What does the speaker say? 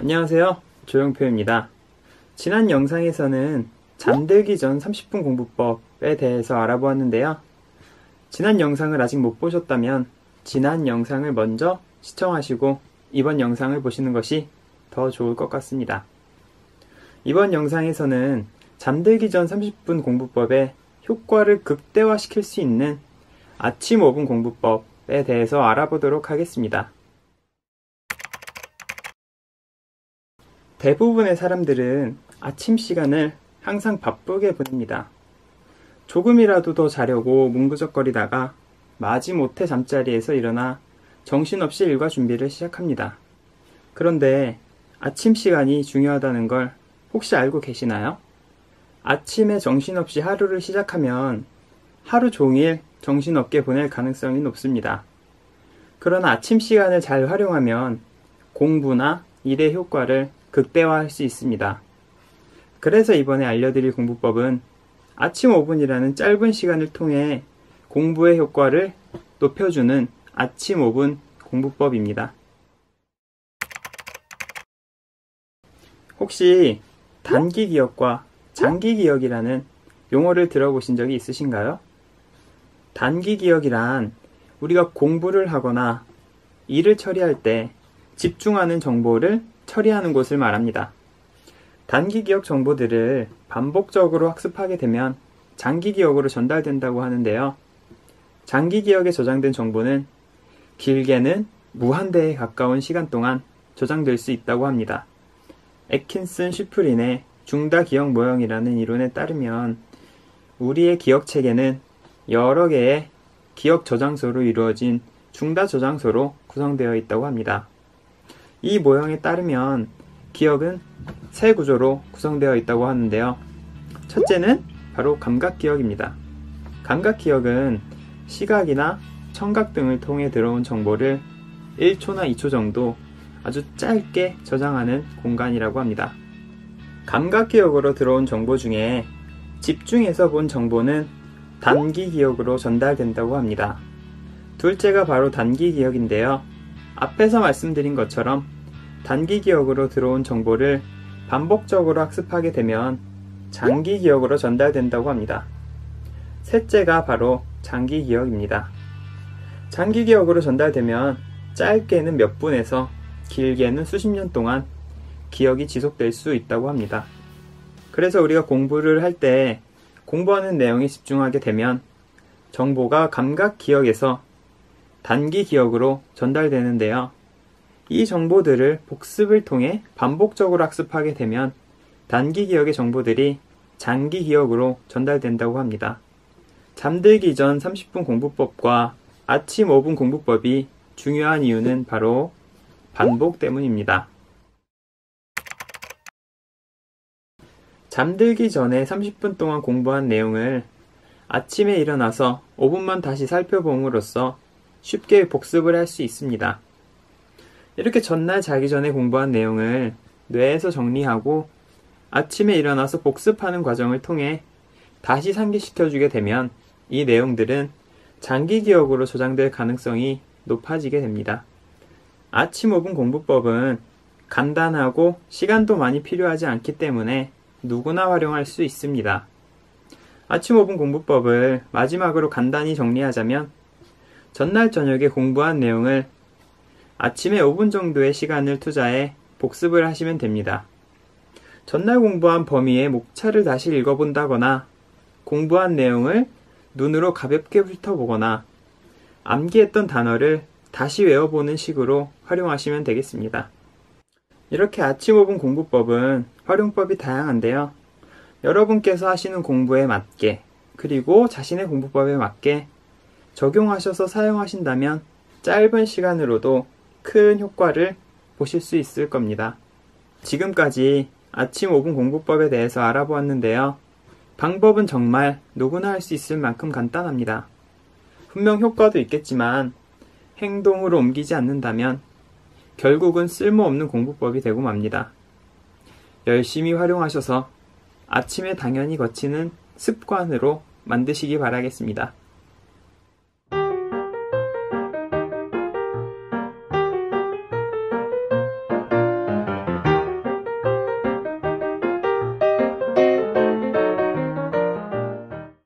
안녕하세요. 조용표입니다. 지난 영상에서는 잠들기 전 30분 공부법에 대해서 알아보았는데요. 지난 영상을 아직 못 보셨다면 지난 영상을 먼저 시청하시고 이번 영상을 보시는 것이 더 좋을 것 같습니다. 이번 영상에서는 잠들기 전 30분 공부법의 효과를 극대화시킬 수 있는 아침 5분 공부법에 대해서 알아보도록 하겠습니다. 대부분의 사람들은 아침 시간을 항상 바쁘게 보냅니다. 조금이라도 더 자려고 뭉구적거리다가 마지못해 잠자리에서 일어나 정신없이 일과 준비를 시작합니다. 그런데 아침 시간이 중요하다는 걸 혹시 알고 계시나요? 아침에 정신없이 하루를 시작하면 하루 종일 정신없게 보낼 가능성이 높습니다. 그러나 아침 시간을 잘 활용하면 공부나 일의 효과를 극대화할 수 있습니다. 그래서 이번에 알려드릴 공부법은 아침 5분이라는 짧은 시간을 통해 공부의 효과를 높여주는 아침 5분 공부법입니다. 혹시 단기 기억과 장기 기억이라는 용어를 들어보신 적이 있으신가요? 단기 기억이란 우리가 공부를 하거나 일을 처리할 때 집중하는 정보를 처리하는 곳을 말합니다. 단기 기억 정보들을 반복적으로 학습하게 되면 장기 기억으로 전달된다고 하는데요. 장기 기억에 저장된 정보는 길게는 무한대에 가까운 시간 동안 저장될 수 있다고 합니다. 애킨슨 슈프린의 중다 기억 모형이라는 이론에 따르면 우리의 기억 체계는 여러 개의 기억 저장소로 이루어진 중다 저장소로 구성되어 있다고 합니다. 이 모형에 따르면 기억은 세 구조로 구성되어 있다고 하는데요. 첫째는 바로 감각기억입니다. 감각기억은 시각이나 청각 등을 통해 들어온 정보를 1초나 2초 정도 아주 짧게 저장하는 공간이라고 합니다. 감각기억으로 들어온 정보 중에 집중해서 본 정보는 단기 기억으로 전달된다고 합니다. 둘째가 바로 단기 기억인데요. 앞에서 말씀드린 것처럼 단기 기억으로 들어온 정보를 반복적으로 학습하게 되면 장기 기억으로 전달된다고 합니다. 셋째가 바로 장기 기억입니다. 장기 기억으로 전달되면 짧게는 몇 분에서 길게는 수십 년 동안 기억이 지속될 수 있다고 합니다. 그래서 우리가 공부를 할 때 공부하는 내용에 집중하게 되면 정보가 감각 기억에서 단기 기억으로 전달되는데요. 이 정보들을 복습을 통해 반복적으로 학습하게 되면 단기 기억의 정보들이 장기 기억으로 전달된다고 합니다. 잠들기 전 30분 공부법과 아침 5분 공부법이 중요한 이유는 바로 반복 때문입니다. 잠들기 전에 30분 동안 공부한 내용을 아침에 일어나서 5분만 다시 살펴봄으로써 쉽게 복습을 할 수 있습니다. 이렇게 전날 자기 전에 공부한 내용을 뇌에서 정리하고 아침에 일어나서 복습하는 과정을 통해 다시 상기시켜주게 되면 이 내용들은 장기 기억으로 저장될 가능성이 높아지게 됩니다. 아침 5분 공부법은 간단하고 시간도 많이 필요하지 않기 때문에 누구나 활용할 수 있습니다. 아침 5분 공부법을 마지막으로 간단히 정리하자면 전날 저녁에 공부한 내용을 아침에 5분 정도의 시간을 투자해 복습을 하시면 됩니다. 전날 공부한 범위의 목차를 다시 읽어본다거나 공부한 내용을 눈으로 가볍게 훑어보거나 암기했던 단어를 다시 외워보는 식으로 활용하시면 되겠습니다. 이렇게 아침 5분 공부법은 활용법이 다양한데요. 여러분께서 하시는 공부에 맞게 그리고 자신의 공부법에 맞게 적용하셔서 사용하신다면 짧은 시간으로도 큰 효과를 보실 수 있을 겁니다. 지금까지 아침 5분 공부법에 대해서 알아보았는데요. 방법은 정말 누구나 할 수 있을 만큼 간단합니다. 분명 효과도 있겠지만 행동으로 옮기지 않는다면 결국은 쓸모없는 공부법이 되고 맙니다. 열심히 활용하셔서 아침에 당연히 거치는 습관으로 만드시기 바라겠습니다.